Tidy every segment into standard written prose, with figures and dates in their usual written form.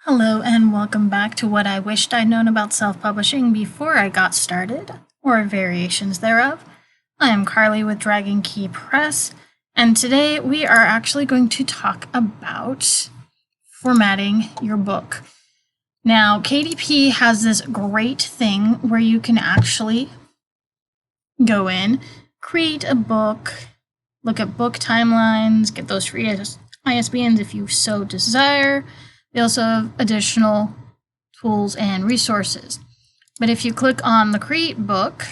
Hello and welcome back to what I wished I'd known about self-publishing before I got started, or variations thereof. I am Carly with Dragon Key Press, and today we are actually going to talk about formatting your book. Now, KDP has this great thing where you can actually go in, create a book, look at book timelines, get those free ISBNs if you so desire. They also have additional tools and resources. But if you click on the Create Book,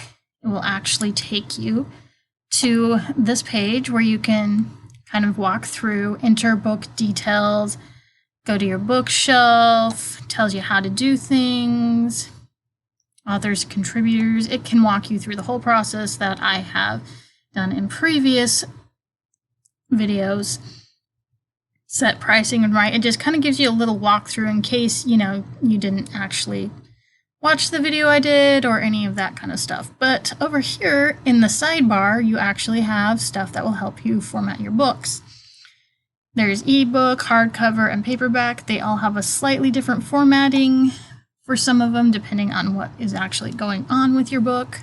it will actually take you to this page where you can kind of walk through, enter book details, go to your bookshelf, tells you how to do things, authors, contributors. It can walk you through the whole process that I have done in previous videos. Set pricing and write. It just kind of gives you a little walkthrough in case, you didn't actually watch the video I did or any of that kind of stuff. But over here in the sidebar, you actually have stuff that will help you format your books. There's ebook, hardcover, and paperback. They all have a slightly different formatting for some of them, depending on what is actually going on with your book.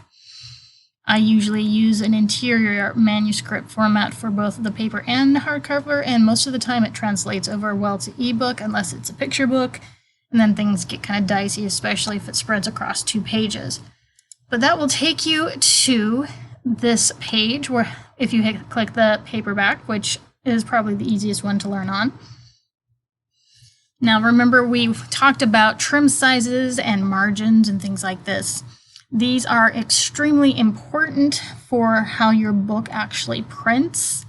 I usually use an interior manuscript format for both the paper and the hardcover, and most of the time it translates over well to ebook unless it's a picture book, and then things get kind of dicey, especially if it spreads across 2 pages. But that will take you to this page where if you click the paperback, which is probably the easiest one to learn on. Now remember, we talked about trim sizes and margins and things like this. These are extremely important for how your book actually prints.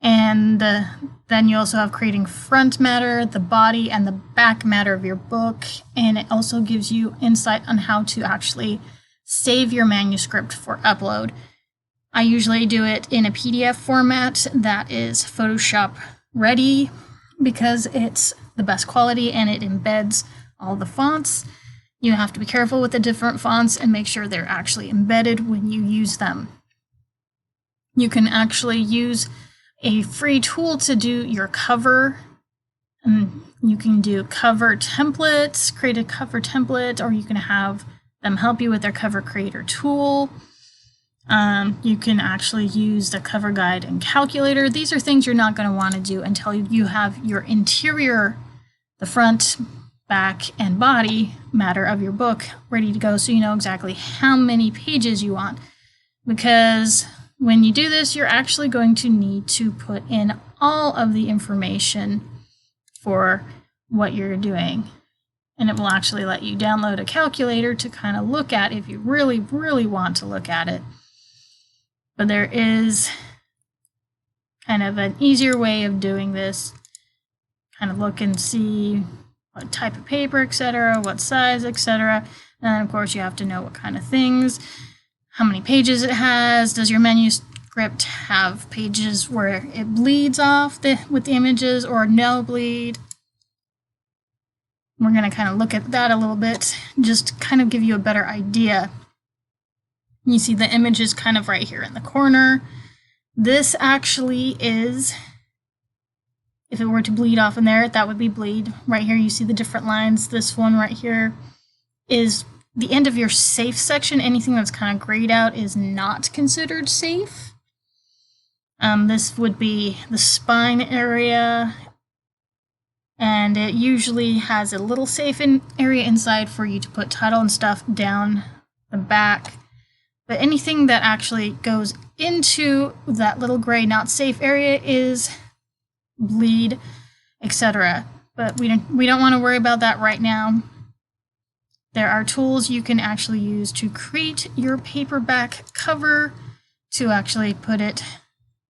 And then you also have creating front matter, the body and the back matter of your book. And it also gives you insight on how to actually save your manuscript for upload. I usually do it in a PDF format that is Photoshop ready because it's the best quality and it embeds all the fonts. You have to be careful with the different fonts and make sure they're actually embedded when you use them. You can actually use a free tool to do your cover. And you can do cover templates, create a cover template, or you can have them help you with their cover creator tool. You can actually use the cover guide and calculator. These are things you're not going to want to do until you have your interior, the front, back, and body matter of your book ready to go, so you know exactly how many pages you want. Because when you do this, you're actually going to need to put in all of the information for what you're doing. And it will actually let you download a calculator to kind of look at if you really, really want to look at it. But there is kind of an easier way of doing this. Kind of look and see what type of paper, etc., what size, etc. And then, of course, you have to know what kind of things, how many pages it has. Does your manuscript have pages where it bleeds off with the images or no bleed? We're going to kind of look at that a little bit, just kind of give you a better idea. You see the images kind of right here in the corner. This actually is, if it were to bleed off in there, that would be bleed. Right here you see the different lines. This one right here is the end of your safe section. Anything that's kind of grayed out is not considered safe. This would be the spine area, and it usually has a little safe area inside for you to put title and stuff down the back. But anything that actually goes into that little gray not safe area is bleed, etc. But we don't want to worry about that right now. There are tools you can actually use to create your paperback cover, to actually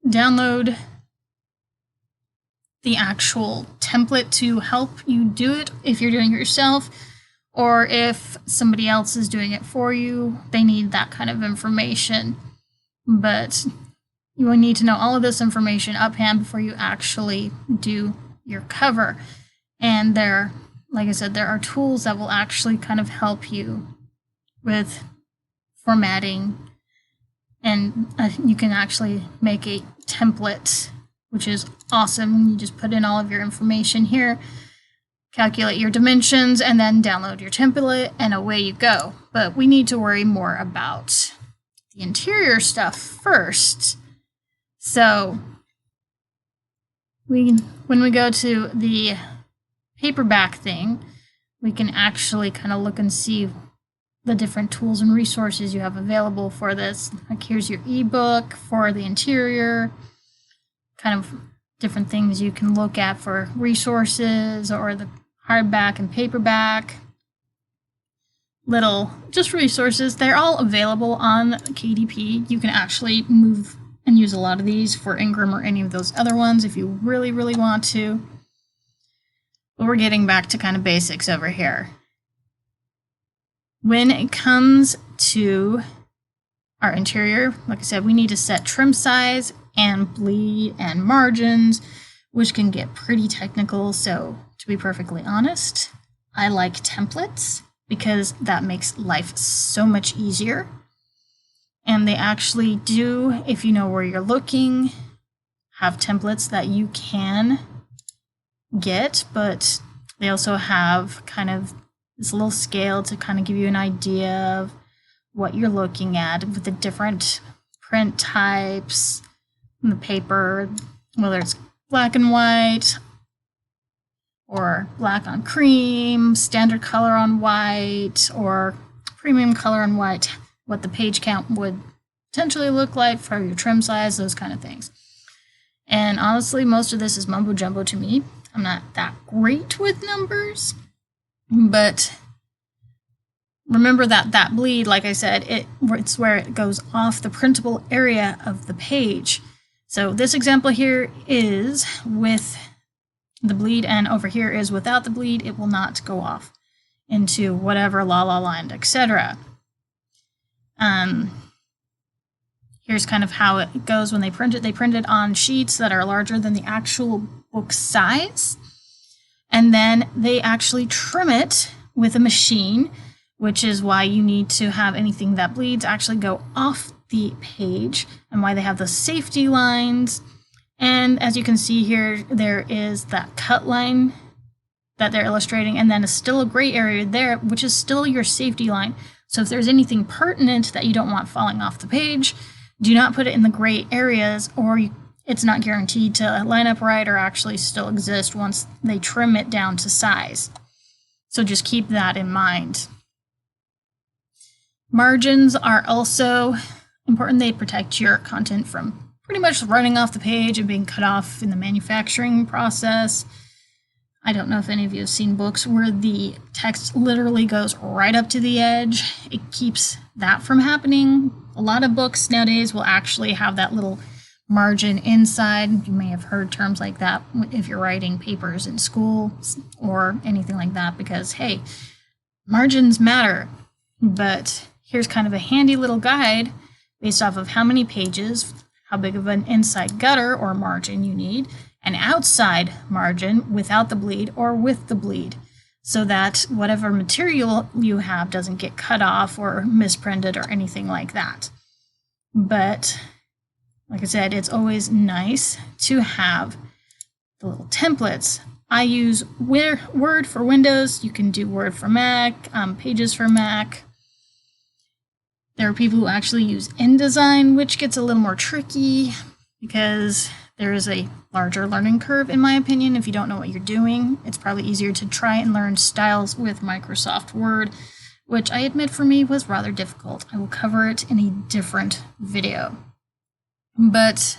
download the actual template to help you do it if you're doing it yourself, or if somebody else is doing it for you, they need that kind of information. But you will need to know all of this information uphand before you actually do your cover. And like I said, there are tools that will actually kind of help you with formatting. And you can actually make a template, which is awesome. You just put in all of your information here. calculate your dimensions, and then download your template, and away you go. But we need to worry more about the interior stuff first. So when we go to the paperback thing, we can actually kind of look and see the different tools and resources you have available for this. Like here's your ebook for the interior, kind of different things you can look at for resources, or the hardback and paperback. Little just resources. They're all available on KDP. You can actually move and use a lot of these for Ingram or any of those other ones if you really, really want to. But we're getting back to kind of basics over here. When it comes to our interior, like I said, we need to set trim size and bleed and margins, which can get pretty technical. So to be perfectly honest, I like templates because that makes life so much easier. And they actually do, if you know where you're looking, have templates that you can get, but they also have kind of this little scale to kind of give you an idea of what you're looking at with the different print types in the paper, whether it's black and white or black on cream, standard color on white, or premium color on white, what the page count would potentially look like for your trim size, those kind of things. And honestly, most of this is mumbo jumbo to me. I'm not that great with numbers, but remember that bleed, like I said, it's where it goes off the printable area of the page. So this example here is with the bleed, and over here is without the bleed. It will not go off into whatever la la land, etc. Here's kind of how it goes when they print it. They print it on sheets that are larger than the actual book size, and then they actually trim it with a machine, which is why you need to have anything that bleeds actually go off the page, and why they have the safety lines. And as you can see here, there is that cut line that they're illustrating, and then still a gray area there, which is still your safety line. So if there's anything pertinent that you don't want falling off the page, do not put it in the gray areas, or it's not guaranteed to line up right or actually still exist once they trim it down to size. So just keep that in mind. Margins are also important. They protect your content from pretty much running off the page and being cut off in the manufacturing process. I don't know if any of you have seen books where the text literally goes right up to the edge. It keeps that from happening. A lot of books nowadays will actually have that little margin inside. You may have heard terms like that if you're writing papers in school or anything like that, because hey, margins matter. But here's kind of a handy little guide based off of how many pages, how big of an inside gutter or margin you need, an outside margin without the bleed or with the bleed, so that whatever material you have doesn't get cut off or misprinted or anything like that. But like I said, it's always nice to have the little templates. I use Word for Windows. You can do Word for Mac, Pages for Mac. There are people who actually use InDesign, which gets a little more tricky because there is a larger learning curve, in my opinion. If you don't know what you're doing, it's probably easier to try and learn styles with Microsoft Word, which I admit for me was rather difficult. I will cover it in a different video. But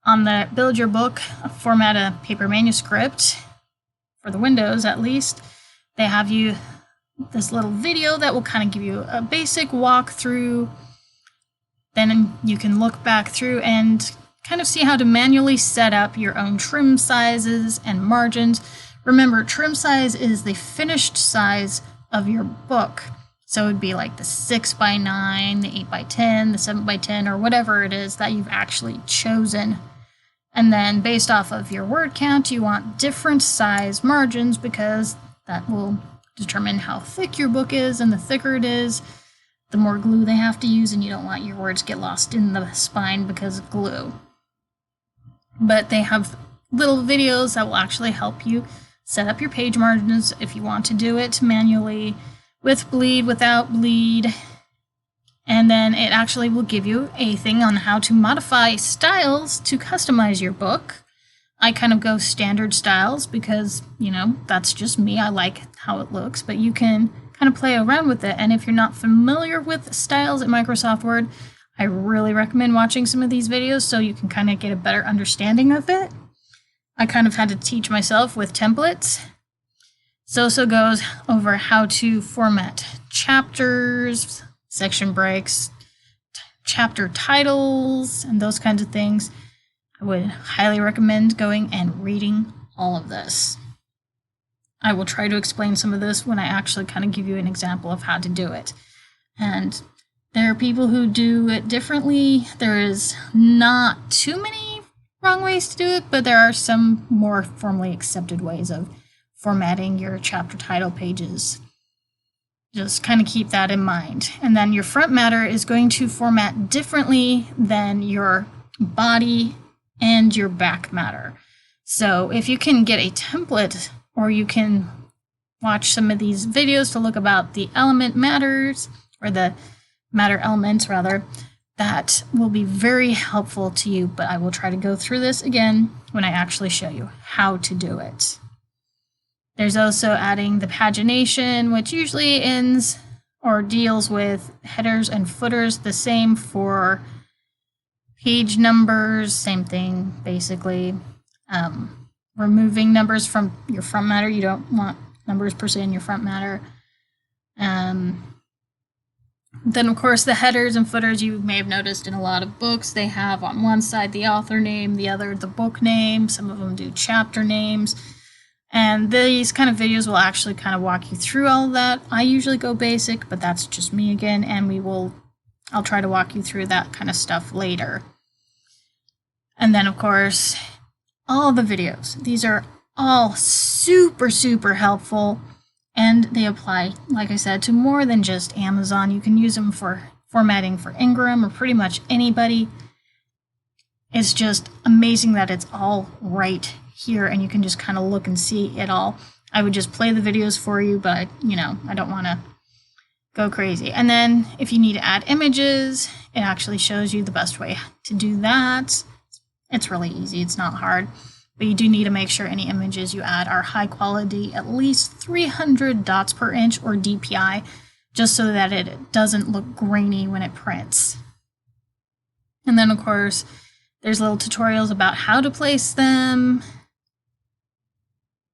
on the Build Your Book, format a paper manuscript, for the Windows at least, they have you this little video that will kind of give you a basic walkthrough. Then you can look back through and kind of see how to manually set up your own trim sizes and margins. Remember, trim size is the finished size of your book. So it would be like the 6x9, the 8x10, the 7x10, or whatever it is that you've actually chosen. And then based off of your word count, you want different size margins because that will determine how thick your book is, and the thicker it is, the more glue they have to use, and you don't want your words to get lost in the spine because of glue. But they have little videos that will actually help you set up your page margins if you want to do it manually, with bleed, without bleed, and then it actually will give you a thing on how to modify styles to customize your book. I kind of go standard styles because, that's just me. I like how it looks, but you can kind of play around with it. And if you're not familiar with styles at Microsoft Word, I really recommend watching some of these videos so you can kind of get a better understanding of it. I kind of had to teach myself with templates. So goes over how to format chapters, section breaks, chapter titles, and those kinds of things. I would highly recommend going and reading all of this. I will try to explain some of this when I actually kind of give you an example of how to do it. And there are people who do it differently. There is not too many wrong ways to do it, but there are some more formally accepted ways of formatting your chapter title pages. Just kind of keep that in mind. And then your front matter is going to format differently than your body and your back matter. So if you can get a template, or you can watch some of these videos to look about the element matters, or the matter elements rather, that will be very helpful to you, but I will try to go through this again when I actually show you how to do it. There's also adding the pagination, which usually ends or deals with headers and footers, the same for page numbers, same thing basically. Removing numbers from your front matter. You don't want numbers per se in your front matter. Then of course the headers and footers, you may have noticed in a lot of books, they have on one side the author name, the other the book name. Some of them do chapter names. And these kind of videos will actually kind of walk you through all of that. I usually go basic, but that's just me again, and I'll try to walk you through that kind of stuff later. And then of course, all the videos. These are all super, super helpful, and they apply, like I said, to more than just Amazon. You can use them for formatting for Ingram or pretty much anybody. It's just amazing that it's all right here, and you can just kind of look and see it all. I would just play the videos for you, but I don't want to go crazy. And then if you need to add images, it actually shows you the best way to do that. It's really easy, it's not hard, but you do need to make sure any images you add are high quality, at least 300 dots per inch or DPI, just so that it doesn't look grainy when it prints. And then of course, there's little tutorials about how to place them,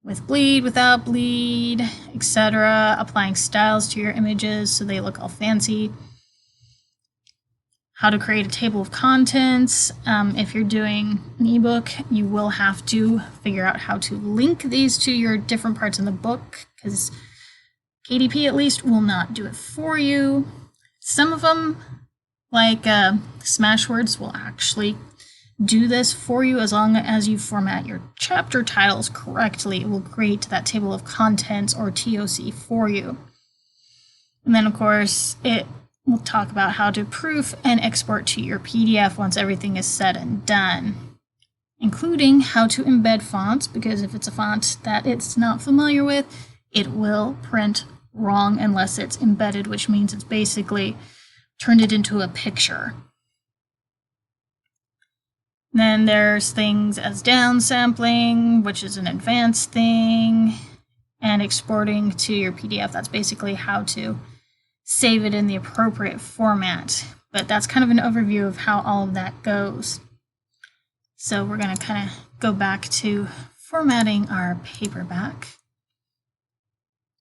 with bleed, without bleed, etc. Applying styles to your images so they look all fancy. How to create a table of contents. If you're doing an ebook, you will have to figure out how to link these to your different parts in the book, because KDP at least will not do it for you. Some of them, like Smashwords, will actually do this for you as long as you format your chapter titles correctly. It will create that table of contents or TOC for you. And then of course, it will talk about how to proof and export to your PDF once everything is said and done, including how to embed fonts, because if it's a font that it's not familiar with, it will print wrong unless it's embedded, which means it's basically turned it into a picture. Then there's things as downsampling, which is an advanced thing, and exporting to your PDF. That's basically how to save it in the appropriate format. But that's kind of an overview of how all of that goes. So we're going to kind of go back to formatting our paperback.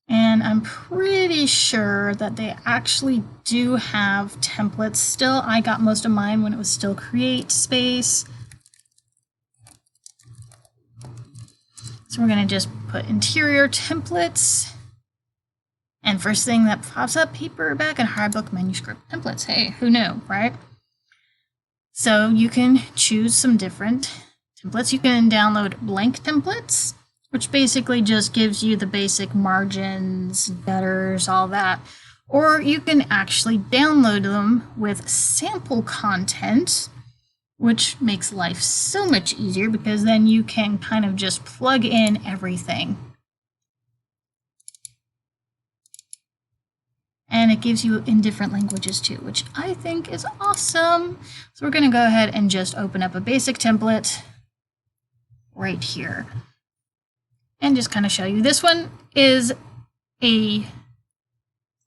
And I'm pretty sure that they actually do have templates still. I got most of mine when it was still CreateSpace. So we're going to just put interior templates. And first thing that pops up, paperback and hardbook manuscript templates. Hey, who knew, right? So you can choose some different templates. You can download blank templates, which basically just gives you the basic margins, gutters, all that. Or you can actually download them with sample content, which makes life so much easier because then you can kind of just plug in everything And it gives you in different languages too, which I think is awesome. So we're going to go ahead and just open up a basic template right here and just kind of show you. This one is a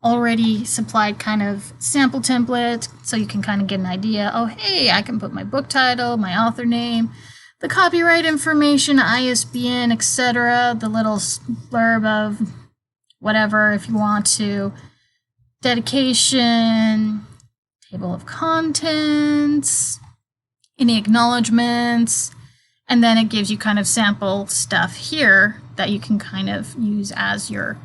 already supplied kind of sample template, so you can kind of get an idea. Oh, hey, I can put my book title, my author name, the copyright information, ISBN, etc., the little blurb of whatever if you want to, dedication, table of contents, any acknowledgements, and then it gives you kind of sample stuff here that you can kind of use as your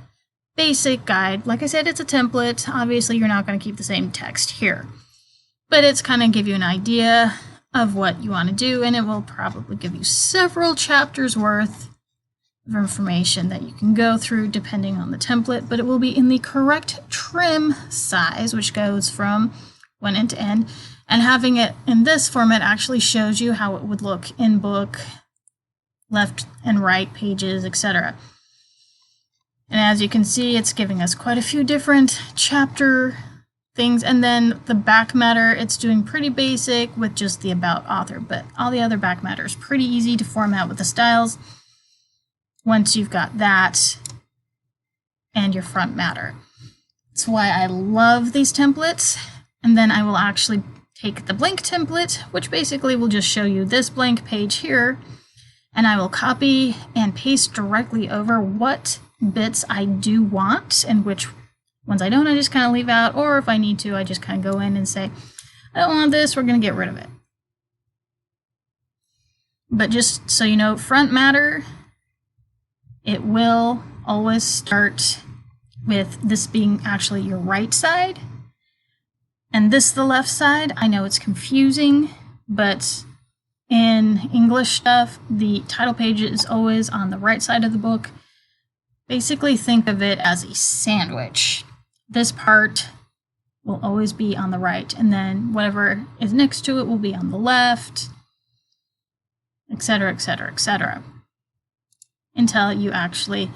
basic guide. Like I said, it's a template. Obviously, you're not going to keep the same text here, but it's kind of give you an idea of what you want to do, and it will probably give you several chapters worth of information that you can go through depending on the template, but it will be in the correct trim size, which goes from one end to end, and having it in this format actually shows you how it would look in book, left and right pages, etc. And as you can see, it's giving us quite a few different chapter things, and then the back matter, it's doing pretty basic with just the about author, but all the other back matter is pretty easy to format with the styles once you've got that and your front matter. That's why I love these templates. And then I will actually take the blank template, which basically will just show you this blank page here, and I will copy and paste directly over what bits I do want and which ones I don't. I just kind of leave out, or if I need to, I just kind of go in and say, I don't want this, we're going to get rid of it. But just so you know, front matter, it will always start with this being actually your right side and this the left side. I know it's confusing, but in English stuff, the title page is always on the right side of the book. Basically, think of it as a sandwich. This part will always be on the right, and then whatever is next to it will be on the left, etc., etc., etc., until you actually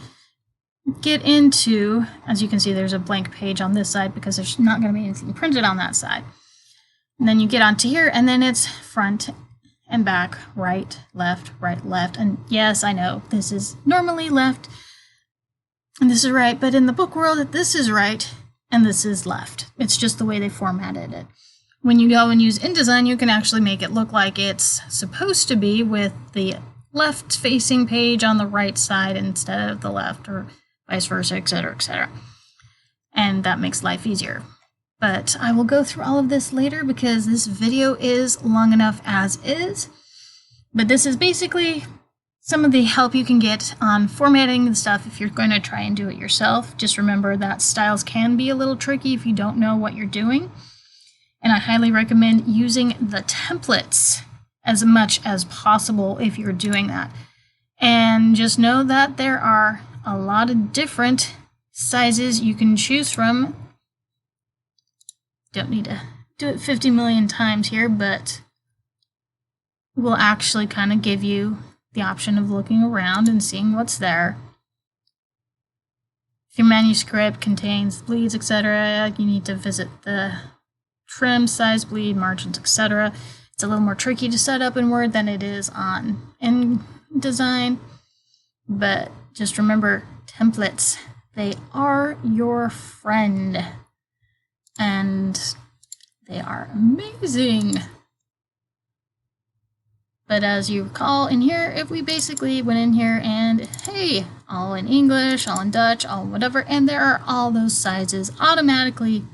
get into, as you can see, there's a blank page on this side because there's not going to be anything printed on that side. And then you get onto here, and then it's front and back, right, left, and yes, I know this is normally left and this is right, but in the book world, this is right and this is left. It's just the way they formatted it. When you go and use InDesign, you can actually make it look like it's supposed to be with the left-facing page on the right side instead of the left, or vice versa, etc., etc. And that makes life easier. But I will go through all of this later because this video is long enough as is. But this is basically some of the help you can get on formatting the stuff if you're going to try and do it yourself. Just remember that styles can be a little tricky if you don't know what you're doing. And I highly recommend using the templates as much as possible if you're doing that. And just know that there are a lot of different sizes you can choose from. Don't need to do it 50 million times here, but will actually kind of give you the option of looking around and seeing what's there. If your manuscript contains bleeds, etc., you need to visit the trim, size, bleed, margins, etc. It's a little more tricky to set up in Word than it is on InDesign, but just remember, templates, they are your friend, and they are amazing. But as you recall in here, if we basically went in here and, hey, all in English, all in Dutch, all in whatever, and there are all those sizes automatically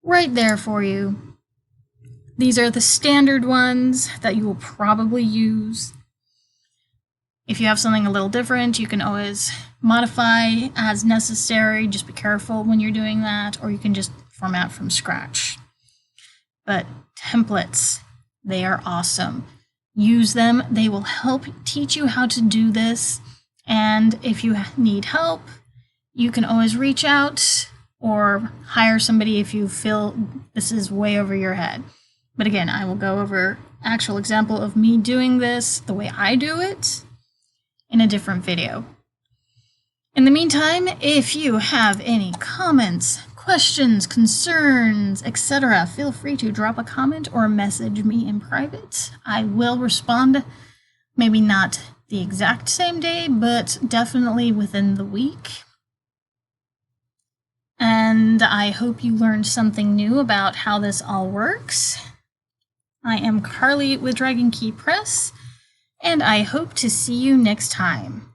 right there for you. These are the standard ones that you will probably use. If you have something a little different, you can always modify as necessary. Just be careful when you're doing that, or you can just format from scratch. But templates, they are awesome. Use them. They will help teach you how to do this. And if you need help, you can always reach out or hire somebody if you feel this is way over your head. But again, I will go over actual example of me doing this the way I do it in a different video. In the meantime, if you have any comments, questions, concerns, etc., feel free to drop a comment or message me in private. I will respond, maybe not the exact same day, but definitely within the week. And I hope you learned something new about how this all works. I am Carly with Dragon Key Press, and I hope to see you next time.